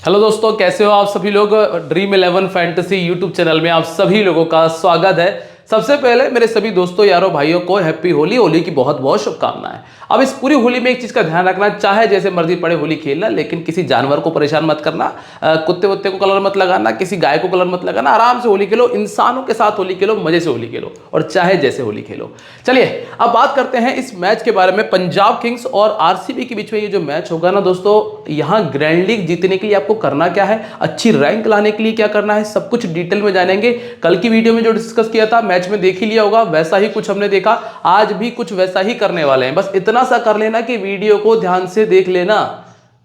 Hello दोस्तों, कैसे हो आप सभी लोग। ड्रीम 11 फैंटेसी यूट्यूब चैनल में आप सभी लोगों का स्वागत है। सबसे पहले मेरे सभी दोस्तों यारों भाइयों को हैप्पी होली। होली की बहुत बहुत शुभकामनाएं। अब इस पूरी होली में एक चीज का ध्यान रखना, चाहे जैसे मर्जी पड़े होली खेलना, लेकिन किसी जानवर को परेशान मत करना, कुत्ते वुत्ते को कलर मत लगाना, किसी गाय को कलर मत लगाना। आराम से होली खेलो, इंसानों के साथ होली खेलो, मजे से होली खेलो और चाहे जैसे होली खेलो। चलिए अब बात करते हैं इस मैच के बारे में। पंजाब किंग्स और आरसीबी के बीच में ये जो मैच होगा ना दोस्तों, यहाँ ग्रैंड लीग जीतने के लिए आपको करना क्या है, अच्छी रैंक लाने के लिए क्या करना है, सब कुछ डिटेल में जानेंगे। कल की वीडियो में जो डिस्कस किया था, मैच में देख ही लिया होगा, वैसा ही कुछ हमने देखा। आज भी कुछ वैसा ही करने वाले हैं। बस इतना सा कर लेना कि वीडियो को ध्यान से देख लेना।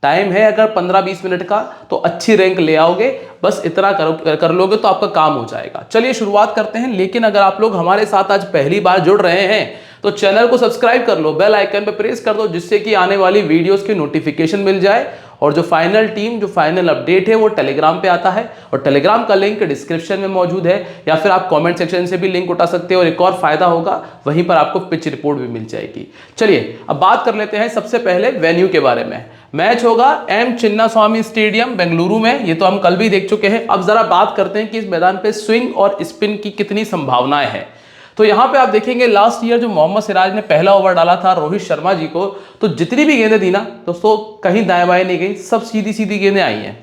टाइम है अगर 15-20 मिनट का, तो अच्छी रैंक ले आओगे। बस इतना कर लोगे तो आपका काम हो जाएगा। चलिए शुरुआत करते हैं। लेकिन अगर आप लोग हमारे साथ आज पहली बार जुड़ रहे हैं तो चैनल को सब्सक्राइब कर लो, बेल आइकन पे प्रेस कर दो, जिससे कि आने वाली वीडियोस की नोटिफिकेशन मिल जाए। और जो फाइनल टीम, जो फाइनल अपडेट है वो टेलीग्राम पे आता है, और टेलीग्राम का लिंक डिस्क्रिप्शन में मौजूद है, या फिर आप कमेंट सेक्शन से भी लिंक उठा सकते हो। और एक और फायदा होगा, वहीं पर आपको पिच रिपोर्ट भी मिल जाएगी। चलिए अब बात कर लेते हैं सबसे पहले वेन्यू के बारे में। मैच होगा एम चिन्नास्वामी स्टेडियम बेंगलुरु में। ये तो हम कल भी देख चुके हैं। अब जरा बात करते हैं कि इस मैदान पे स्विंग और स्पिन की कितनी संभावनाएं हैं। तो यहां पे आप देखेंगे लास्ट ईयर जो मोहम्मद सिराज ने पहला ओवर डाला था रोहित शर्मा जी को, तो जितनी भी गेंदें थी ना दोस्तों, कहीं दाएं बाएं नहीं गई, सब सीधी सीधी गेंदें आई हैं।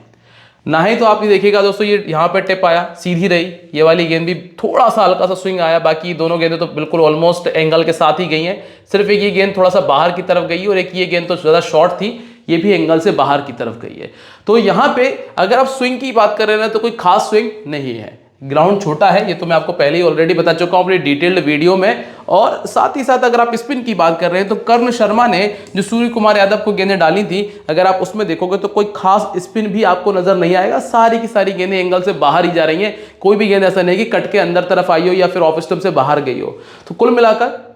ना ही तो आप ये देखिएगा दोस्तों, ये यहाँ पे टिप आया, सीधी रही। ये वाली गेंद भी थोड़ा सा हल्का सा स्विंग आया, बाकी दोनों गेंदें तो बिल्कुल ऑलमोस्ट एंगल के साथ ही गई हैं। सिर्फ एक ये गेंद थोड़ा सा बाहर की तरफ गई, और एक ये गेंद तो ज्यादा शॉर्ट थी, ये भी एंगल से बाहर की तरफ गई है। तो यहाँ पे अगर आप स्विंग की बात कर रहे हैं तो कोई खास स्विंग नहीं है। ग्राउंड छोटा है, ये तो मैं आपको पहले ही ऑलरेडी बता चुका हूं अपनी डिटेल्ड वीडियो में। और साथ ही साथ अगर आप स्पिन की बात कर रहे हैं तो कर्ण शर्मा ने जो सूर्य कुमार यादव को गेंदें डाली थी, अगर आप उसमें देखोगे तो कोई खास स्पिन भी आपको नजर नहीं आएगा। सारी की सारी गेंदें एंगल से बाहर ही जा रही हैं। कोई भी गेंद ऐसा नहीं कि कट के अंदर तरफ आई हो या फिर ऑफ स्टंप से बाहर गई हो। तो कुल मिलाकर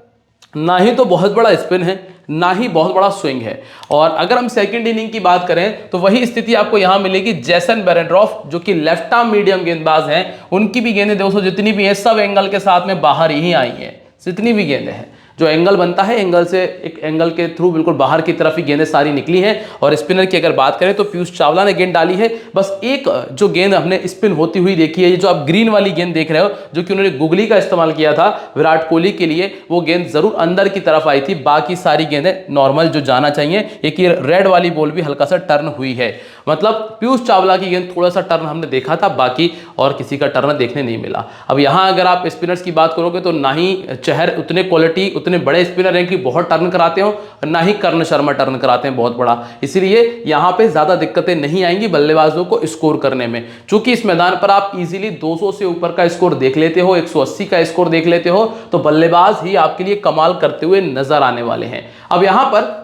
ना ही तो बहुत बड़ा स्पिन है, ना ही बहुत बड़ा स्विंग है। और अगर हम सेकंड इनिंग की बात करें तो वही स्थिति आपको यहां मिलेगी। जैसन बेरेंड्रॉफ जो कि लेफ्ट आर्म मीडियम गेंदबाज हैं, उनकी भी गेंदें दोस्तों जितनी भी हैं सब एंगल के साथ में बाहर ही आई हैं। जितनी भी गेंदें हैं, जो एंगल बनता है एंगल से एक एंगल के थ्रू बिल्कुल बाहर की तरफ ही गेंदें सारी निकली हैं। और स्पिनर की अगर बात करें तो पीयूष चावला ने गेंद डाली है। बस एक जो गेंद हमने स्पिन होती हुई देखी है, ये जो आप ग्रीन वाली गेंद देख रहे हो, जो कि उन्होंने गुगली का इस्तेमाल किया था विराट कोहली के लिए, वो गेंद जरूर अंदर की तरफ आई थी। बाकी सारी गेंदें नॉर्मल जो जाना चाहिए। एक ये रेड वाली बॉल भी हल्का सा टर्न हुई है, मतलब पीयूष चावला की गेंद थोड़ा सा टर्न हमने देखा था, बाकी और किसी का टर्न देखने नहीं मिला। अब यहां अगर आप स्पिनर्स की बात करोगे तो ना ही चहर उतने क्वालिटी, उतने बड़े स्पिनर हैं कि बहुत टर्न कराते हो, ना ही कर्ण शर्मा टर्न कराते हैं बहुत बड़ा। इसलिए यहां पे ज्यादा दिक्कतें नहीं आएंगी बल्लेबाजों को स्कोर करने में। चूंकि इस मैदान पर आप इजीली 200 से ऊपर का स्कोर देख लेते हो, 180 का स्कोर देख लेते हो, तो बल्लेबाज ही आपके लिए कमाल करते हुए नजर आने वाले हैं। अब यहां पर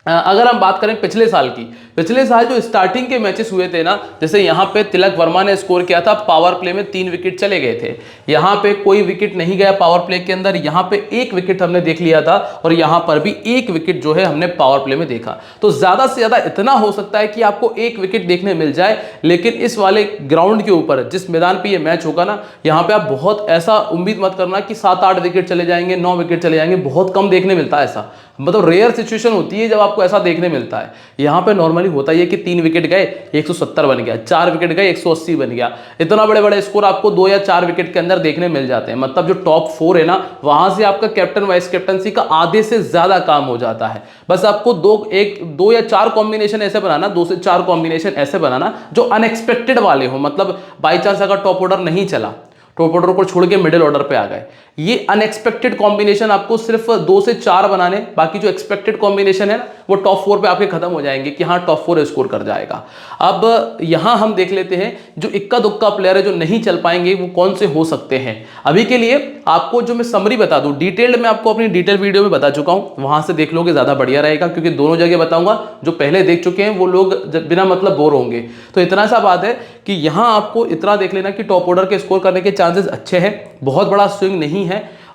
अगर हम बात करें पिछले साल की, पिछले साल जो स्टार्टिंग के मैचेस हुए थे ना, जैसे यहां पे तिलक वर्मा ने स्कोर किया था, पावर प्ले में 3 विकेट चले गए थे। यहां पे कोई विकेट नहीं गया पावर प्ले के अंदर, यहां पे 1 विकेट हमने देख लिया था, और यहां पर भी 1 विकेट जो है हमने पावर प्ले में देखा। तो ज्यादा से ज्यादा इतना हो सकता है कि आपको 1 विकेट देखने मिल जाए। लेकिन इस वाले ग्राउंड के ऊपर जिस मैदान पर यह मैच होगा ना, यहां पर आप बहुत ऐसा उम्मीद मत करना कि 7-8 विकेट चले जाएंगे, 9 विकेट चले जाएंगे। बहुत कम देखने मिलता है ऐसा, मतलब रेयर सिचुएशन होती है जब आपको ऐसा देखने मिलता है। यहां पे नॉर्मली होता है कि 3 विकेट गए 170 बन गया, 4 विकेट गए 180 बन गया। इतना बड़े बड़े स्कोर आपको 2 या 4 विकेट के अंदर देखने मिल जाते हैं। मतलब जो टॉप 4 है ना, वहां से आपका कैप्टन वाइस कैप्टनसी का आधे से ज्यादा काम हो जाता है। बस आपको 2 या 4 कॉम्बिनेशन ऐसे बनाना, 2 से 4 कॉम्बिनेशन ऐसे बनाना जो अनएक्सपेक्टेड वाले हो। मतलब बाई चांस अगर टॉप ऑर्डर नहीं चला, टॉप ऑर्डर को छोड़ के मिडिल ऑर्डर पे आ गए, ये अनएक्सपेक्टेड कॉम्बिनेशन आपको सिर्फ 2 से 4 बनाने, बाकी जो एक्सपेक्टेड कॉम्बिनेशन है ना, वो टॉप 4 पे आपके खत्म हो जाएंगे कि हाँ टॉप 4 स्कोर कर जाएगा। अब यहां हम देख लेते हैं जो इक्का दुक्का प्लेयर है जो नहीं चल पाएंगे, वो कौन से हो सकते हैं। अभी के लिए आपको जो मैं समरी बता दूं, डिटेल्ड में आपको अपनी डिटेल वीडियो में बता चुका हूं, वहां से देख लोगे ज्यादा बढ़िया रहेगा, क्योंकि दोनों जगह बताऊंगा। जो पहले देख चुके हैं वो लोग बिना मतलब बोर होंगे। तो इतना सा बात है कि यहां आपको इतना देख लेना कि टॉप ऑर्डर के स्कोर करने के चांसेस अच्छे हैं, बहुत बड़ा स्विंग नहीं है।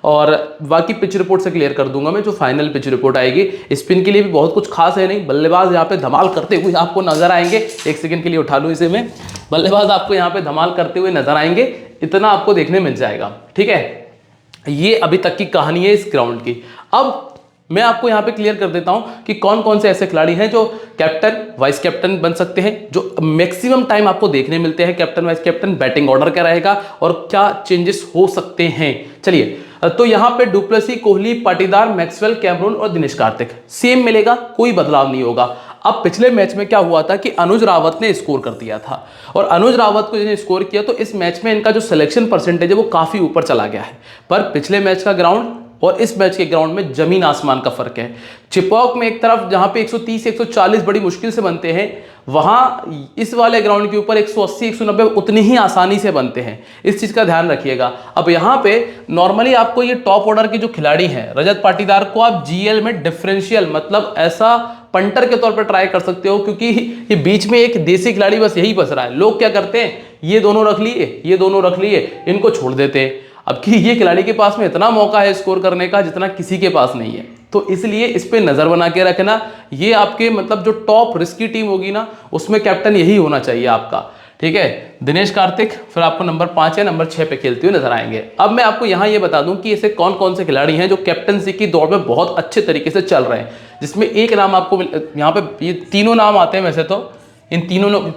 और बाकी पिच रिपोर्ट से क्लियर कर दूंगा मैं, जो फाइनल पिच रिपोर्ट आएगी। स्पिन के लिए भी बहुत कुछ खास है नहीं, बल्लेबाज यहाँ पे धमाल करते हुए आपको नजर आएंगे। एक सेकंड के लिए उठा लूं इसे मैं, बल्लेबाज आपको यहाँ पे धमाल करते हुए नजर आएंगे, इतना आपको देखने मिल जाएगा। ठीक है, ये अभी तक की कहानी है इस ग्राउंड की। अब मैं आपको यहाँ पे क्लियर कर देता हूँ कि कौन कौन से ऐसे खिलाड़ी हैं जो कैप्टन वाइस कैप्टन बन सकते हैं, जो मैक्सिमम टाइम आपको देखने मिलते हैं captain vice captain, batting order क्या रहेगा और क्या चेंजेस हो सकते हैं। चलिए, तो यहाँ पे du Plessis, Kohli, Patidar, Maxwell, Cameron और दिनेश कार्तिक सेम मिलेगा, कोई बदलाव नहीं होगा। अब पिछले मैच में क्या हुआ था कि अनुज रावत ने स्कोर कर दिया था, और अनुज रावत को जिन्हें स्कोर किया तो इस मैच में इनका जो सिलेक्शन परसेंटेज है वो काफी ऊपर चला गया है। पर पिछले मैच का ग्राउंड और इस मैच के ग्राउंड में जमीन आसमान का फर्क है। चिपॉक में एक तरफ जहां पे 130 140 बड़ी मुश्किल से बनते हैं, वहां इस वाले ग्राउंड के ऊपर 180 190 उतनी ही आसानी से बनते हैं। इस चीज का ध्यान रखिएगा। अब यहां पे नॉर्मली आपको ये टॉप ऑर्डर के जो खिलाड़ी हैं, रजत पाटीदार को आप जीएल में डिफरेंशियल मतलब ऐसा पंटर के तौर पर ट्राई कर सकते हो, क्योंकि ये बीच में एक देसी खिलाड़ी बस यही बस रहा है। लोग क्या करते हैं, ये दोनों रख लिए, ये दोनों रख लिए, इनको छोड़ देते हैं। अब कि ये खिलाड़ी के पास में इतना मौका है स्कोर करने का जितना किसी के पास नहीं है, तो इसलिए इस पे नजर बना के रखना। ये आपके मतलब जो टॉप रिस्की टीम होगी ना, उसमें कैप्टन यही होना चाहिए आपका, ठीक है। दिनेश कार्तिक फिर आपको नंबर 5 या नंबर 6 पे खेलते हुए नजर आएंगे। अब मैं आपको यहाँ ये बता दूं कि ऐसे कौन कौन से खिलाड़ी हैं जो कैप्टनसी की दौड़ में बहुत अच्छे तरीके से चल रहे हैं, जिसमें एक नाम आपको यहाँ पे, ये तीनों नाम आते हैं वैसे तो, इन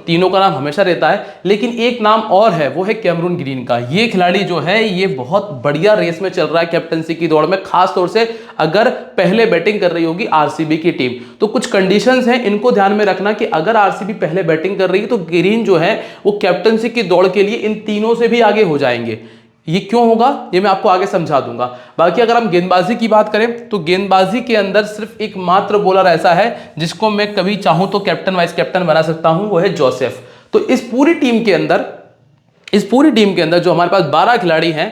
तीनों का नाम हमेशा रहता है, लेकिन एक नाम और है, वो है कैमरून ग्रीन का। ये खिलाड़ी जो है ये बहुत बढ़िया रेस में चल रहा है कैप्टनसी की दौड़ में, खास तौर से अगर पहले बैटिंग कर रही होगी आरसीबी की टीम। तो कुछ कंडीशंस हैं, इनको ध्यान में रखना कि अगर आरसीबी पहले बैटिंग कर रही है तो ग्रीन जो है वो कैप्टनसी की दौड़ के लिए इन तीनों से भी आगे हो जाएंगे। ये क्यों होगा ये मैं आपको आगे समझा दूंगा। बाकी अगर हम गेंदबाजी की बात करें तो गेंदबाजी के अंदर सिर्फ एक मात्र बॉलर ऐसा है जिसको मैं कभी चाहूं तो कैप्टन वाइस कैप्टन बना सकता हूं, वो है जोसेफ। तो इस पूरी टीम के अंदर जो हमारे पास 12 खिलाड़ी हैं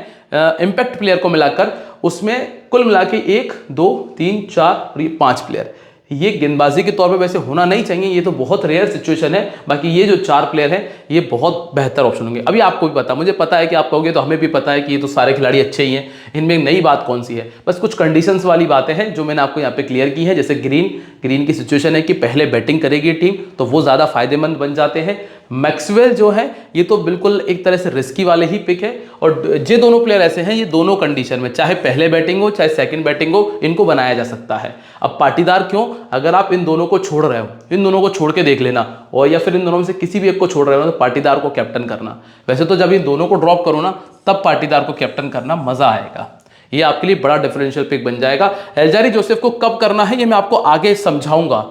इंपैक्ट प्लेयर को मिलाकर, उसमें कुल मिला के 1 2 3 4 और ये 5 प्लेयर, ये गेंदबाजी के तौर पे वैसे होना नहीं चाहिए, ये तो बहुत रेयर सिचुएशन है। बाकी ये जो 4 प्लेयर हैं ये बहुत बेहतर ऑप्शन होंगे। अभी आपको भी पता, मुझे पता है कि आप कहोगे तो हमें भी पता है कि ये तो सारे खिलाड़ी अच्छे ही हैं, इनमें नई बात कौन सी है, बस कुछ कंडीशंस वाली बातें हैं जो मैंने आपको यहाँ पे क्लियर की है। जैसे ग्रीन की सिचुएशन है कि पहले बैटिंग करेगी टीम तो वो ज़्यादा फायदेमंद बन जाते हैं। मैक्सवेल जो है ये तो बिल्कुल एक तरह से रिस्की वाले ही पिक है, और ये दोनों प्लेयर ऐसे हैं, ये दोनों कंडीशन में चाहे पहले बैटिंग हो चाहे सेकंड बैटिंग हो, इनको बनाया जा सकता है। अब पाटीदार क्यों, अगर आप इन दोनों को छोड़ रहे हो, इन दोनों को छोड़ के देख लेना, और या फिर इन दोनों में से किसी भी एक को छोड़ रहे हो तो पाटीदार को कैप्टन करना। वैसे तो जब इन दोनों को ड्रॉप करो ना तब पाटीदार को कैप्टन करना मजा आएगा, ये आपके लिए बड़ा डिफरेंशियल पिक बन जाएगा। एल्जारी जोसेफ को कब करना है ये मैं आपको आगे समझाऊंगा,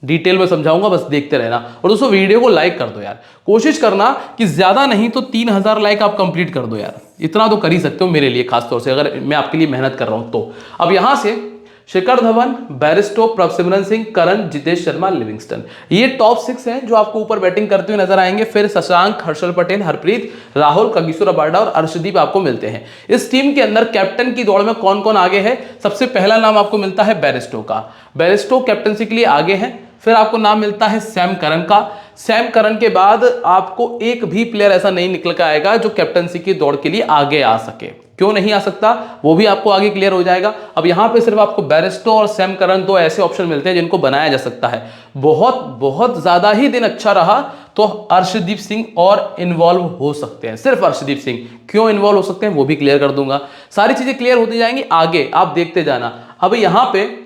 डिटेल में समझाऊंगा, बस देखते रहना। और दोस्तों वीडियो को लाइक कर दो यार, कोशिश करना कि ज्यादा नहीं तो 3000 लाइक आप कंप्लीट कर दो यार, इतना तो कर ही सकते हो मेरे लिए, खासतौर से अगर मैं आपके लिए मेहनत कर रहा हूं तो। अब यहां से शिखर धवन, बैरिस्टो, प्रभसिमरन सिंह, करण, जितेश शर्मा, लिविंगस्टन, ये टॉप 6 हैं जो आपको ऊपर बैटिंग करते हुए नजर आएंगे। फिर शशांक, हर्षल पटेल, हरप्रीत, राहुल, कगिसो रबाडा और अर्शदीप आपको मिलते हैं। इस टीम के अंदर कैप्टन की दौड़ में कौन कौन आगे है, सबसे पहला नाम आपको मिलता है बैरिस्टो का, बैरिस्टो कैप्टनसी के लिए आगे हैं। फिर आपको नाम मिलता है सैम करन का। सैम करन के बाद आपको एक भी प्लेयर ऐसा नहीं निकल कर आएगा जो कैप्टनसी की दौड़ के लिए आगे आ सके। क्यों नहीं आ सकता वो भी आपको आगे क्लियर हो जाएगा। अब यहां पे सिर्फ आपको बैरिस्टो और सैम करन दो ऐसे ऑप्शन मिलते हैं जिनको बनाया जा सकता है। बहुत ज्यादा ही दिन अच्छा रहा तो अर्शदीप सिंह और इन्वॉल्व हो सकते हैं, सिर्फ अर्शदीप सिंह। क्यों इन्वॉल्व हो सकते हैं वो भी क्लियर कर दूंगा, सारी चीजें क्लियर होती जाएंगी आगे, आप देखते जाना। अब यहां पे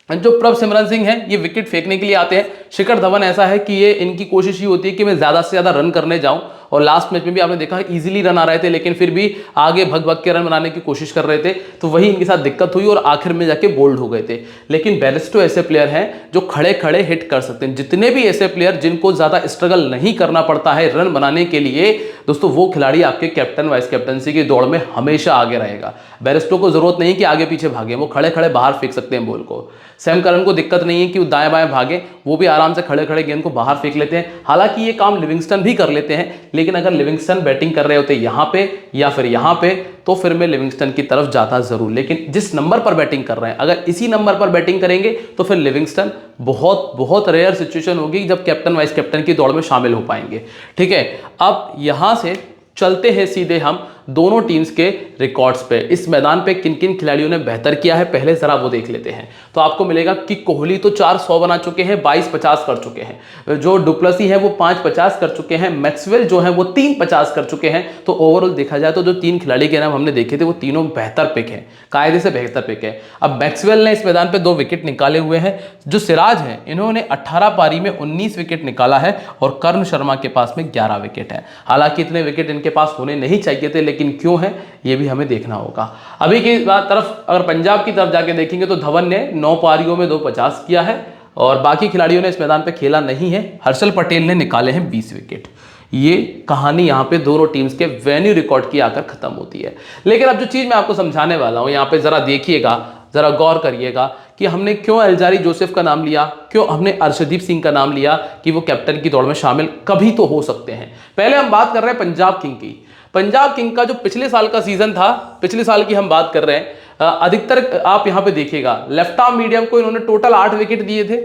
जो प्रभसिमरन सिंह हैं ये विकेट फेंकने के लिए आते हैं। शिखर धवन ऐसा है कि ये इनकी कोशिश ही होती है कि मैं ज्यादा से ज्यादा रन करने जाऊं, और लास्ट मैच में भी आपने देखा इजीली रन आ रहे थे लेकिन फिर भी आगे भग भग के रन बनाने की कोशिश कर रहे थे, तो वही इनके साथ दिक्कत हुई और आखिर में जाके बोल्ड हो गए थे। लेकिन बैरिस्टो ऐसे प्लेयर हैं जो खड़े खड़े हिट कर सकते हैं। जितने भी ऐसे प्लेयर जिनको ज्यादा स्ट्रगल नहीं करना पड़ता है रन बनाने के लिए, दोस्तों वो खिलाड़ी आपके कैप्टन वाइस कैप्टनसी की दौड़ में हमेशा आगे रहेगा। बैरिस्टो को जरूरत नहीं कि आगे पीछे भागे, वो खड़े खड़े बाहर फेंक सकते हैं बॉल को। सैम करन को दिक्कत नहीं है कि वो दाएं बाएं भागे, वो भी आराम से खड़े खड़े गेंद को बाहर फेंक लेते हैं। हालांकि ये काम लिविंगस्टन भी कर लेते हैं, लेकिन अगर लिविंगस्टन बैटिंग कर रहे होते यहाँ पे या फिर यहाँ पे तो फिर मैं लिविंगस्टन की तरफ जाता जरूर। लेकिन जिस नंबर पर बैटिंग कर रहे हैं अगर इसी नंबर पर बैटिंग करेंगे तो फिर लिविंगस्टन बहुत रेयर सिचुएशन होगी जब कैप्टन वाइस कैप्टन की दौड़ में शामिल हो पाएंगे। ठीक है, अब यहां से चलते हैं सीधे हम दोनों टीम्स के रिकॉर्ड्स पे। इस मैदान पे किन किन खिलाड़ियों ने बेहतर किया है पहले जरा वो देख लेते हैं। तो आपको मिलेगा कि कोहली तो 400 बना चुके हैं, 22-50 कर चुके हैं, जो डुप्लेसी है वो 5-50 कर चुके हैं, मैक्सवेल जो है वो 3-50 कर चुके हैं। तो ओवरऑल देखा जाए तो जो 3 खिलाड़ी के नाम हमने देखे थे वो तीनों बेहतर पिक है, कायदे से बेहतर पिक है। अब मैक्सवेल ने इस मैदान पे 2 विकेट निकाले हुए हैं। जो सिराज है इन्होंने 18 पारी में 19 विकेट निकाला है और कर्ण शर्मा के पास में 11 विकेट है। हालांकि इतने विकेट इनके पास होने नहीं चाहिए थे, लेकिन क्यों है ये भी हमें देखना होगा। अभी की तरफ अगर पंजाब की तरफ जाके देखेंगे तो धवन ने 9 पारियों में 250 किया है और बाकी खिलाड़ियों ने इस मैदान पे खेला नहीं है। हर्षल पटेल ने निकाले हैं 20 विकेट। ये कहानी यहाँ पे दोनों टीम्स के वेन्यू रिकॉर्ड की आकर खत्म होती है। लेकिन अब जो चीज़ मैं आपको समझाने वाला हूँ यहाँ पे ज़रा देखिएगा, ज़रा गौर करिएगा कि हमने क्यों अल्जारी जोसेफ का नाम लिया, क्यों हमने अर्शदीप सिंह का नाम लिया कि वो कैप्टन की दौड़ में शामिल कभी तो हो सकते हैं। पहले हम बात कर रहे हैं पंजाब किंग की। पंजाब किंग का जो पिछले साल का सीजन था, पिछले साल की हम बात कर रहे हैं, अधिकतर आप यहाँ पे देखिएगा लेफ्ट आर्म मीडियम को इन्होंने टोटल 8 विकेट दिए थे।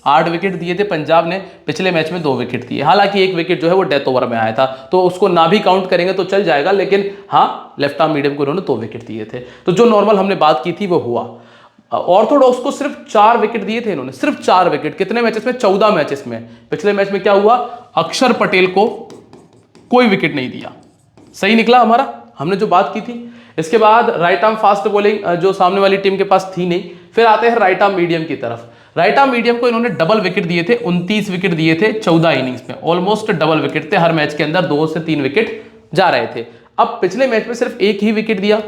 8 विकेट दिए थे पंजाब ने, पिछले मैच में 2 विकेट दिए। हालांकि 1 विकेट जो है वो डेथ ओवर में आया था, तो उसको ना भी काउंट करेंगे तो चल जाएगा, लेकिन हाँ लेफ्ट आर्म मीडियम को इन्होंने 2 विकेट दिए थे। तो जो नॉर्मल हमने बात की थी वो हुआ। ऑर्थोडॉक्स को सिर्फ 4 विकेट दिए थे इन्होंने, सिर्फ 4 विकेट। कितने मैचेस में? 14 मैचेस में। पिछले मैच में क्या हुआ? अक्षर पटेल को कोई विकेट नहीं दिया। सही निकला हमारा, हमने जो बात की थी। इसके बाद राइट आर्म फास्ट बॉलिंग जो सामने वाली टीम के पास थी नहीं। फिर आते हैं राइट आर्म मीडियम की तरफ। राइट आर्म मीडियम को इन्होंने डबल विकेट दिए थे, 29 विकेट दिए थे 14 इनिंग्स में। ऑलमोस्ट डबल विकेट थे, हर मैच के अंदर 2 से 3 विकेट जा रहे थे। अब पिछले मैच में सिर्फ 1 ही विकेट दिया।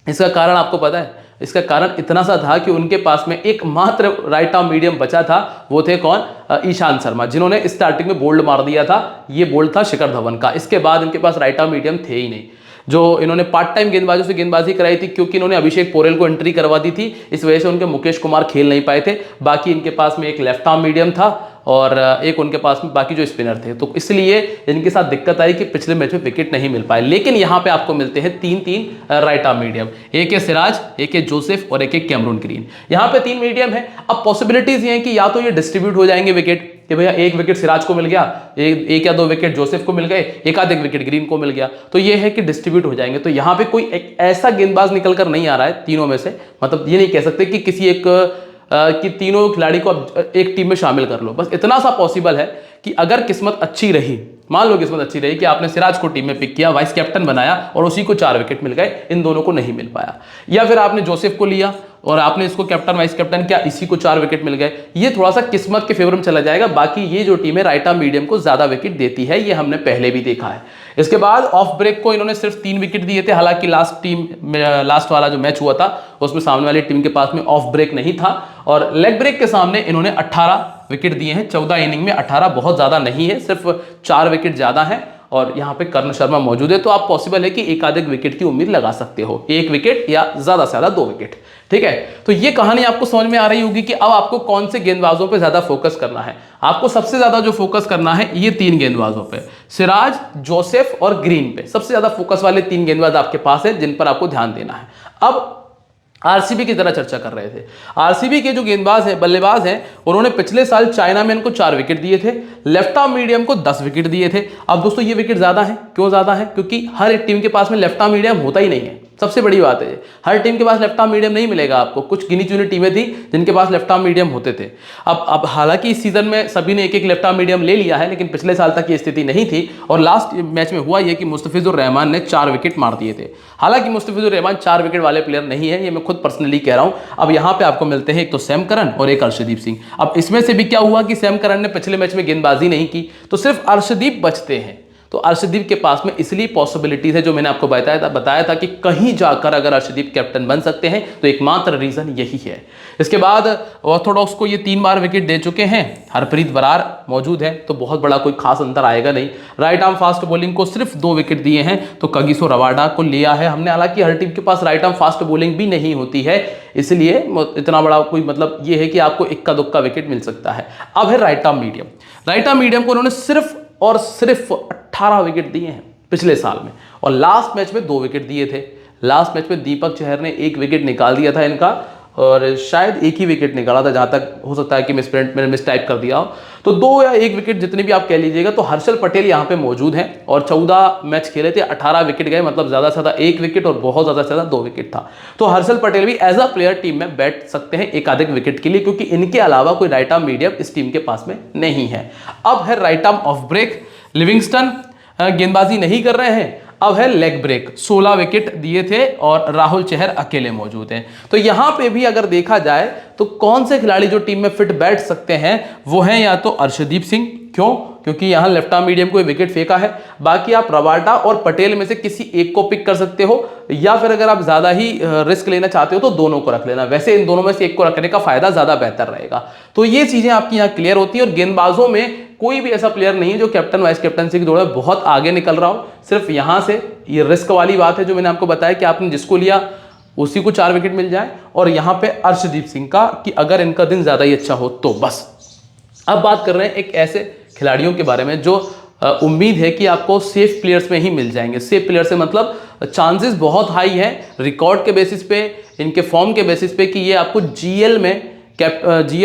इसका कारण आपको पता है? इसका कारण इतना सा था कि उनके पास में एकमात्र राइट आर्म मीडियम बचा था, वो थे कौन? ईशांत शर्मा, जिन्होंने स्टार्टिंग में बोल्ड मार दिया था। ये बोल्ड था शिखर धवन का। इसके बाद इनके पास राइट आर्म मीडियम थे ही नहीं। जो इन्होंने पार्ट टाइम गेंदबाजों से गेंदबाजी कराई थी, क्योंकि इन्होंने अभिषेक पोरेल को एंट्री करवा दी थी, इस वजह से उनके मुकेश कुमार खेल नहीं पाए थे। बाकी इनके पास में एक लेफ्ट आर्म मीडियम था और एक उनके पास में बाकी जो स्पिनर थे, तो इसलिए इनके साथ दिक्कत आई कि पिछले मैच में विकेट नहीं मिल पाए। लेकिन यहाँ पे आपको मिलते हैं 3-3 राइट आर्म मीडियम, एक है सिराज, एक है जोसेफ और एक है कैमरून ग्रीन। यहाँ पे 3 मीडियम है। अब पॉसिबिलिटीज ये हैं कि या तो ये डिस्ट्रीब्यूट हो जाएंगे विकेट, कि भैया 1 विकेट सिराज को मिल गया, एक या 2 विकेट जोसेफ को मिल गए, एक आध विकेट ग्रीन को मिल गया, तो ये है कि डिस्ट्रीब्यूट हो जाएंगे। तो यहाँ पे कोई एक ऐसा गेंदबाज निकल कर नहीं आ रहा है तीनों में से। मतलब ये नहीं कह सकते कि किसी एक कि तीनों खिलाड़ी को अब एक टीम में शामिल कर लो। बस इतना सा पॉसिबल है कि अगर किस्मत अच्छी रही, मान लो किस्मत अच्छी रही कि आपने सिराज को टीम में पिक किया, वाइस कैप्टन बनाया और उसी को 4 विकेट मिल गए, इन दोनों को नहीं मिल पाया। या फिर आपने जोसेफ को लिया और आपने इसको कैप्टन वाइस कैप्टन किया, इसी को 4 विकेट मिल गए, ये थोड़ा सा किस्मत के फेवर में चला जाएगा। बाकी ये जो टीम है राइट आर्म मीडियम को ज्यादा विकेट देती है, ये हमने पहले भी देखा है। इसके बाद ऑफ ब्रेक को इन्होंने सिर्फ 3 विकेट दिए थे। हालांकि लास्ट वाला जो मैच हुआ था उसमें सामने वाली टीम के पास में ऑफ ब्रेक नहीं था। और लेग ब्रेक के सामने इन्होंने 18 विकेट दिए हैं। 14 इनिंग में 18 बहुत ज्यादा नहीं है, सिर्फ 4 विकेट ज्यादा है। और यहाँ पे कर्ण शर्मा मौजूद है, तो आप पॉसिबल है कि एक आधे विकेट की उम्मीद लगा सकते हो, 1 विकेट या ज्यादा से ज्यादा 2 विकेट। ठीक है, तो ये कहानी आपको समझ में आ रही होगी कि अब आपको कौन से गेंदबाजों पे ज्यादा फोकस करना है। आपको सबसे ज्यादा जो फोकस करना है ये 3 गेंदबाजों पे, सिराज, जोसेफ और ग्रीन पे। सबसे ज्यादा फोकस वाले 3 गेंदबाज आपके पास है जिन पर आपको ध्यान देना है। अब आरसीबी की तरह चर्चा कर रहे थे। आरसीबी के जो गेंदबाज हैं, बल्लेबाज हैं, उन्होंने पिछले साल चाइना मैन को 4 विकेट दिए थे, लेफ्ट आर्म मीडियम को 10 विकेट दिए थे। अब दोस्तों ये विकेट ज्यादा है, क्यों ज्यादा है? क्योंकि हर एक टीम के पास में लेफ्ट आर्म मीडियम होता ही नहीं है। सबसे बड़ी बात है, हर टीम के पास लेफ्ट आर्म मीडियम नहीं मिलेगा आपको। कुछ गिनी चुनी टीमें थी जिनके पास लेफ्ट आर्म मीडियम होते थे। अब हालांकि इस सीजन में सभी ने एक लेफ्ट आर्म मीडियम ले लिया है, लेकिन पिछले साल तक ये स्थिति नहीं थी। और लास्ट मैच में हुआ यह कि मुस्तफिजुर रहमान ने 4 विकेट मार दिए थे। हालांकि मुस्तफिजुर रहमान 4 विकेट वाले प्लेयर नहीं है, ये मैं खुद पर्सनली कह रहा हूं। अब यहां पे आपको मिलते हैं एक तो सैम करन और एक अर्शदीप सिंह। अब इसमें से भी क्या हुआ कि सैम करन ने पिछले मैच में गेंदबाजी नहीं की, तो सिर्फ अर्शदीप बचते हैं। तो अर्शदीप के पास में इसलिए पॉसिबिलिटीज है, जो मैंने आपको बताया था कि कहीं जाकर अगर अर्शदीप कैप्टन बन सकते हैं, तो एकमात्र रीजन यही है। इसके बाद ऑर्थोडॉक्स को ये 3 बार विकेट दे चुके हैं। हरप्रीत बरार मौजूद है, तो बहुत बड़ा कोई खास अंतर आएगा नहीं। राइट आर्म फास्ट बॉलिंग को सिर्फ 2 विकेट दिए हैं, तो कगिसो रबाडा को लिया है हमने। हालांकि हर टीम के पास राइट आर्म फास्ट बॉलिंग भी नहीं होती है, इसलिए इतना बड़ा कोई मतलब ये है कि आपको इक्का दुक्का विकेट मिल सकता है। अब है right arm medium. Right arm medium को उन्होंने सिर्फ और सिर्फ 18 विकेट दिए हैं पिछले साल में, और लास्ट मैच में 2 विकेट दिए थे। लास्ट मैच में दीपक चहर ने 1 विकेट निकाल दिया था इनका, और शायद एक ही विकेट निकाला था, जहां तक हो सकता है कि मैंने मिस टाइप कर दिया हो। तो 2 या 1 विकेट जितने भी आप कह लीजिएगा। तो हर्षल पटेल यहाँ पे मौजूद हैं और 14 मैच खेले थे, 18 विकेट गए, मतलब ज्यादा से ज्यादा 1 विकेट और बहुत ज्यादा से ज्यादा 2 विकेट था। तो हर्षल पटेल भी एज अ प्लेयर टीम में बैठ सकते हैं एक आधिक विकेट के लिए, क्योंकि इनके अलावा कोई राइट आर्म मीडियम इस टीम के पास में नहीं है। अब है right arm off break. Livingstone गेंदबाजी नहीं कर रहे हैं। अब है लेग ब्रेक, 16 विकेट दिए थे और राहुल चहर अकेले मौजूद हैं। तो यहां पे भी अगर देखा जाए तो कौन से खिलाड़ी जो टीम में फिट बैठ सकते हैं वो हैं या तो अर्शदीप सिंह। क्यों? क्योंकि यहां लेफ्ट आर्म मीडियम को विकेट फेंका है। बाकी आप रबाडा और पटेल में से किसी एक को पिक कर सकते हो, या फिर अगर आप ज्यादा ही रिस्क लेना चाहते हो तो दोनों को रख लेना। वैसे इन दोनों में से एक को रखने का फायदा ज्यादा बेहतर रहेगा। तो ये चीजें आपकी यहाँ क्लियर होती है। और गेंदबाजों में कोई भी ऐसा प्लेयर नहीं है जो कैप्टन वाइस कैप्टनसी की दौड़ में बहुत आगे निकल रहा हो। सिर्फ यहां से ये रिस्क वाली बात है जो मैंने आपको बताया कि आपने जिसको लिया उसी को 4 विकेट मिल जाए, और यहां पे अर्शदीप सिंह का कि अगर इनका दिन ज्यादा ही अच्छा हो तो बस। अब बात कर रहे हैं एक ऐसे खिलाड़ियों के बारे में जो उम्मीद है कि आपको सेफ प्लेयर्स में ही मिल जाएंगे। सेफ प्लेयर से मतलब चांसेस बहुत हाई है रिकॉर्ड के बेसिस पे, इनके फॉर्म के बेसिस पे, कि ये आपको जीएल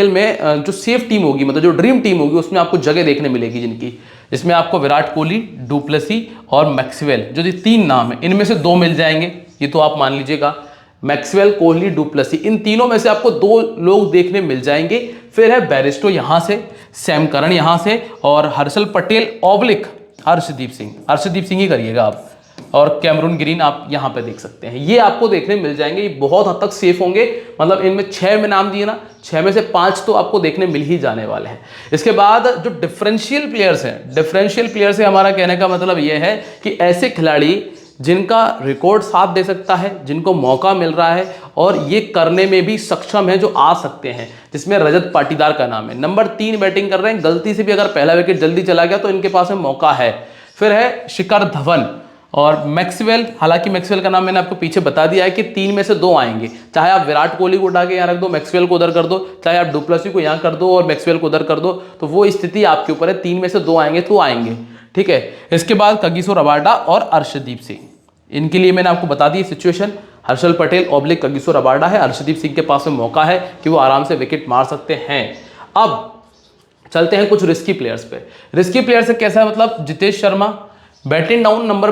में जो सेफ टीम होगी, मतलब जो ड्रीम टीम होगी, उसमें आपको जगह देखने मिलेगी जिनकी, जिसमें आपको विराट कोहली, डुप्लेसी और मैक्सवेल, जो ये 3 नाम है, इनमें से 2 मिल जाएंगे। ये तो आप मान लीजिएगा, मैक्सवेल, कोहली, डुप्लेसी, इन तीनों में से आपको 2 लोग देखने मिल जाएंगे। फिर है बैरिस्टो यहां से, सैम करन यहां से, और हर्षल पटेल ऑब्लिक अर्शदीप सिंह ही करिएगा आप, और कैमरून ग्रीन आप यहां पे देख सकते हैं। ये आपको देखने मिल जाएंगे। ये बहुत हद तक सेफ होंगे। मतलब इनमें 6 में नाम दिए ना, 6 में से 5 तो आपको देखने मिल ही जाने वाले हैं। इसके बाद जो डिफरेंशियल प्लेयर्स है, हमारा कहने का मतलब यह है कि ऐसे खिलाड़ी जिनका रिकॉर्ड साथ दे सकता है, जिनको मौका मिल रहा है और ये करने में भी सक्षम है, जो आ सकते हैं, जिसमें रजत पाटीदार का नाम है। नंबर 3 बैटिंग कर रहे हैं। गलती से भी अगर पहला विकेट जल्दी चला गया तो इनके पास में मौका है। फिर है शिखर धवन और मैक्सवेल। हालांकि मैक्सवेल का नाम मैंने आपको पीछे बता दिया है कि 3 में से 2 आएंगे। चाहे आप विराट कोहली को उठा के यहाँ रख दो, मैक्सवेल को उधर कर दो, चाहे आप डुप्लेसी को यहाँ कर दो और मैक्सवेल को उधर कर दो, तो वो स्थिति आपके ऊपर है। 3 में से 2 आएंगे तो आएंगे, ठीक है। इसके बाद कगिसो रबाडा और अर्शदीप सिंह, इनके लिए मैंने आपको बता the situation. Harshal Patel oblique Kagiso Rabada है। अर्शदीप सिंह के पास में मौका है कि वो आराम से विकेट मार सकते हैं। अब चलते हैं कुछ रिस्की प्लेयर्स पे। रिस्की प्लेयर से कैसा है, मतलब Jitesh Sharma batting down number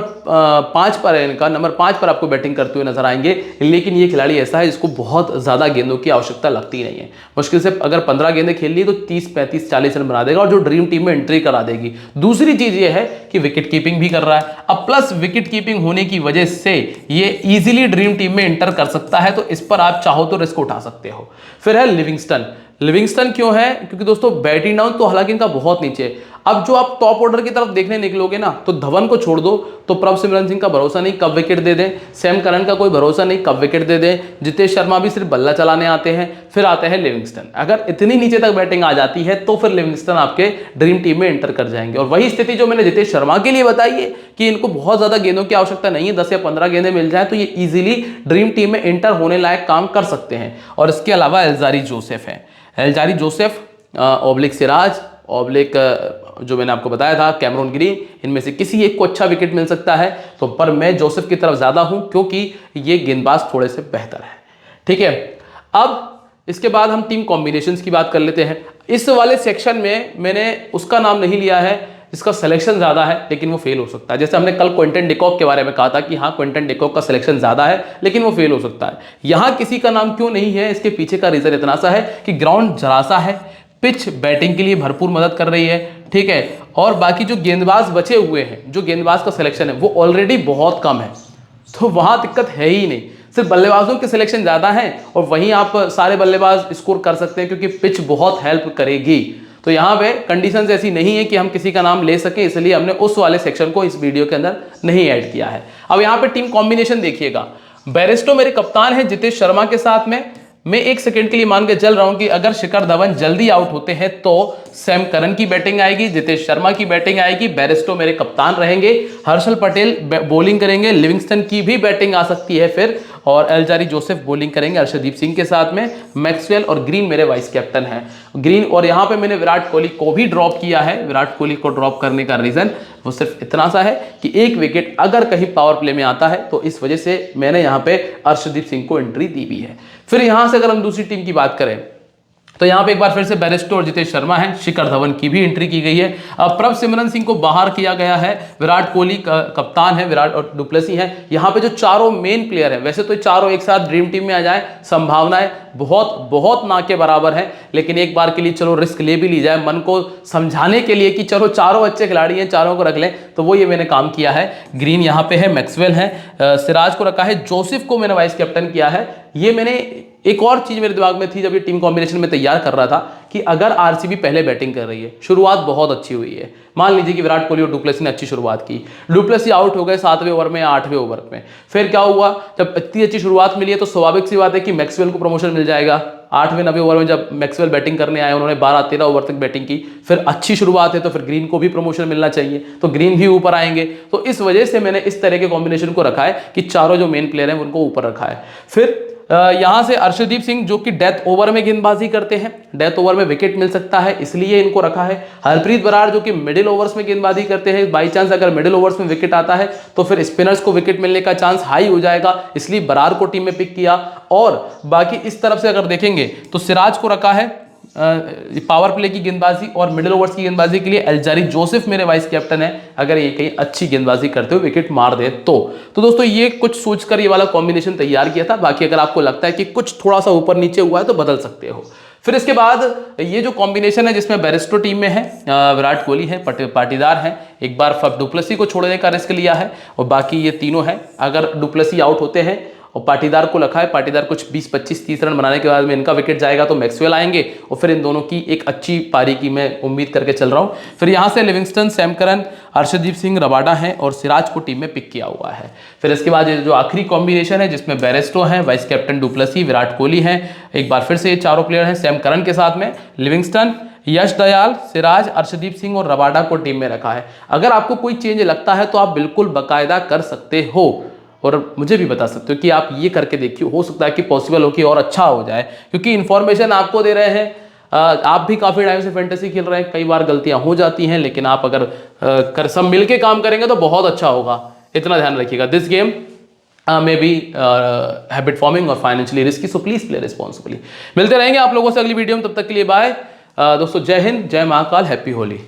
5 पर है इनका, नंबर 5 पर आपको बैटिंग करते हुए नजर आएंगे। लेकिन ये खिलाड़ी ऐसा है जिसको बहुत ज़्यादा गेंदों की आवश्यकता लगती नहीं है। मुश्किल से अगर 15 गेंदें खेल ली तो 30, 35, 40 रन बना देगा और जो ड्रीम टीम में एंट्री करा देगी। दूसरी चीज़ ये है कि विकेट कीपिंग भी कर रहा है। अब प्लस विकेट कीपिंग होने की वजह से ये ईजिली ड्रीम टीम में एंटर कर सकता है, तो इस पर आप चाहो तो रिस्क उठा सकते हो। फिर है लिविंगस्टन क्यों है? क्योंकि दोस्तों बैटिंग डाउन तो हालांकि इनका बहुत नीचे है। अब जो आप टॉप ऑर्डर की तरफ देखने निकलोगे ना, तो धवन को छोड़ दो तो प्रभ सिमरन सिंह का भरोसा नहीं कब विकेट दे दें, सैम करन का कोई भरोसा नहीं कब विकेट दे दें, जितेश शर्मा भी सिर्फ बल्ला चलाने आते हैं। फिर आते हैं लिविंगस्टन। अगर इतनी नीचे तक बैटिंग आ जाती है तो फिर लिविंगस्टन आपके ड्रीम टीम में एंटर कर जाएंगे। और वही स्थिति जो मैंने जितेश शर्मा के लिए बताई है कि इनको बहुत ज्यादा गेंदों की आवश्यकता नहीं है, 10 या 15 गेंदें मिल जाए तो ये इजीली ड्रीम टीम में एंटर होने लायक काम कर सकते हैं। और इसके अलावा Alzarri Joseph oblique Siraj oblique जो मैंने आपको बताया था कैमरून ग्रीन, इनमें से किसी एक को अच्छा विकेट मिल सकता है। तो पर मैं जोसेफ की तरफ ज्यादा हूं क्योंकि ये गेंदबाज थोड़े से बेहतर है, ठीक है। अब इसके बाद हम टीम कॉम्बिनेशंस की बात कर लेते हैं। इस वाले सेक्शन में मैंने उसका नाम नहीं लिया है इसका सिलेक्शन ज्यादा है लेकिन वो फेल हो सकता है। जैसे हमने कल क्विंटन डिकॉक के बारे में कहा था कि हाँ क्विंटन डिकॉक का सिलेक्शन ज्यादा है लेकिन वो फेल हो सकता है। यहां किसी का नाम क्यों नहीं है, इसके पीछे का रीजन इतना सा है कि ग्राउंड जरा सा है, पिच बैटिंग के लिए भरपूर मदद कर रही है, ठीक है। और बाकी जो गेंदबाज बचे हुए हैं, जो गेंदबाज का सिलेक्शन है वो ऑलरेडी बहुत कम है, तो वहां दिक्कत है ही नहीं। सिर्फ बल्लेबाजों के सिलेक्शन ज्यादा है और वहीं आप सारे बल्लेबाज स्कोर कर सकते हैं क्योंकि पिच बहुत हेल्प करेगी। तो यहाँ पे कंडीशंस ऐसी नहीं है कि हम किसी का नाम ले सकें, इसलिए हमने उस वाले सेक्शन को इस वीडियो के अंदर नहीं ऐड किया है। अब यहाँ पे टीम कॉम्बिनेशन देखिएगा। बैरिस्टो मेरे कप्तान है जितेश शर्मा के साथ में। मैं 1 सेकंड के लिए मान के चल रहा हूं कि अगर शिखर धवन जल्दी आउट होते हैं तो सैम करन की बैटिंग आएगी, जितेश शर्मा की बैटिंग आएगी, बैरिस्टो मेरे कप्तान रहेंगे, हर्षल पटेल बॉलिंग करेंगे, लिविंगस्टन की भी बैटिंग आ सकती है फिर, और एल्जारी जोसेफ बॉलिंग करेंगे अर्शदीप सिंह के साथ में, मैक्सवेल और ग्रीन मेरे वाइस कैप्टन हैं। ग्रीन और यहाँ पे मैंने विराट कोहली को भी ड्रॉप किया है। विराट कोहली को ड्रॉप करने का रीजन वो सिर्फ इतना सा है कि एक विकेट अगर कहीं पावर प्ले में आता है तो इस वजह से मैंने यहाँ पे अर्शदीप सिंह को एंट्री दी भी है। फिर यहाँ से अगर हम दूसरी टीम की बात करें तो यहाँ पे एक बार फिर से बेरेस्टो और जितेश शर्मा हैं, शिखर धवन की भी एंट्री की गई है। अब प्रभ सिमरन सिंह को बाहर किया गया है, विराट कोहली कप्तान है, विराट और डुप्लेसी हैं। यहाँ पे जो चारों मेन प्लेयर हैं, वैसे तो चारों एक साथ ड्रीम टीम में आ जाए, संभावनाएं बहुत बहुत ना के बराबर है, लेकिन एक बार के लिए चलो रिस्क ले भी ली जाए, मन को समझाने के लिए कि चलो चारों अच्छे खिलाड़ी हैं, चारों को रख लें, तो वो ये मैंने काम किया है। ग्रीन यहाँ पे है, मैक्सवेल है, सिराज को रखा है, जोसेफ को मैंने वाइस कैप्टन किया है। ये मैंने एक और चीज मेरे दिमाग में थी जब ये टीम कॉम्बिनेशन में तैयार कर रहा था कि अगर आरसीबी पहले बैटिंग कर रही है, शुरुआत बहुत अच्छी हुई है, मान लीजिए कि विराट कोहली और डुप्लेसी ने अच्छी शुरुआत की, डुप्लेसी आउट हो गए 7वें ओवर में, 8वें ओवर में, फिर क्या हुआ, जब इतनी अच्छी शुरुआत मिली है तो स्वाभाविक सी बात है कि मैक्सवेल को प्रमोशन मिल जाएगा। 8वें 9वें ओवर में जब मैक्सवेल बैटिंग करने आए, उन्होंने 12-13 ओवर तक बैटिंग की, फिर अच्छी शुरुआत है तो फिर ग्रीन को भी प्रमोशन मिलना चाहिए, तो ग्रीन भी ऊपर आएंगे। तो इस वजह से मैंने इस तरह के कॉम्बिनेशन को रखा है कि चारों जो मेन प्लेयर हैं उनको ऊपर रखा है। फिर यहां से अर्शदीप सिंह जो कि डेथ ओवर में गेंदबाजी करते हैं, डेथ ओवर में विकेट मिल सकता है इसलिए इनको रखा है। हरप्रीत बराड़ जो कि मिडिल ओवर्स में गेंदबाजी करते हैं, बाई चांस अगर मिडिल ओवर्स में विकेट आता है तो फिर स्पिनर्स को विकेट मिलने का चांस हाई हो जाएगा, इसलिए बराड़ को टीम में पिक किया। और बाकी इस तरफ से अगर देखेंगे तो सिराज को रखा है पावर प्ले की गेंदबाजी और मिडिल ओवर्स की गेंदबाजी के लिए। एल्जारी जोसेफ मेरे वाइस कैप्टन है, अगर ये कहीं अच्छी गेंदबाजी करते हुए विकेट मार दे तो दोस्तों ये कुछ सोचकर ये वाला कॉम्बिनेशन तैयार किया था। बाकी अगर आपको लगता है कि कुछ थोड़ा सा ऊपर नीचे हुआ है तो बदल सकते हो। फिर इसके बाद ये जो कॉम्बिनेशन है जिसमें बेरेस्टो टीम में है, विराट कोहली है, पाटीदार है, एक बार फब डुप्लेसी को छोड़ने का रिस्क लिया है, और बाकी ये तीनों है। अगर डुप्लेसी आउट होते हैं और पाटीदार को रखा है, पाटीदार कुछ 20-25-30 रन बनाने के बाद में इनका विकेट जाएगा तो मैक्सवेल आएंगे, और फिर इन दोनों की एक अच्छी पारी की मैं उम्मीद करके चल रहा हूं। फिर यहां से Livingstone, Sam Curran, Arshdeep Singh, Rabada हैं और सिराज को टीम में पिक किया हुआ है। फिर इसके बाद जो आखिरी कॉम्बिनेशन है जिसमें बेरेस्टो है, vice captain du Plessis, Virat Kohli है, एक बार फिर से ये चारों प्लेयर हैं, सैम करन के साथ में लिविंगस्टन, यश दयाल, सिराज, अर्शदीप सिंह और रबाडा को टीम में रखा है। अगर आपको कोई चेंज लगता है तो आप बिल्कुल बाकायदा कर सकते हो और मुझे भी बता सकते हो कि आप ये करके देखिए, हो सकता है कि पॉसिबल हो कि और अच्छा हो जाए, क्योंकि इन्फॉर्मेशन आपको दे रहे हैं। आप भी काफ़ी टाइम से फैंटेसी खेल रहे हैं, कई बार गलतियां हो जाती हैं, लेकिन आप अगर सब मिलके काम करेंगे तो बहुत अच्छा होगा, इतना ध्यान रखिएगा। This game may be habit forming और financially risky, so please play responsibly. मिलते रहेंगे आप लोगों से अगली वीडियो में, तब तक के लिए बाय दोस्तों, जय हिंद, जय महाकाल, हैप्पी होली।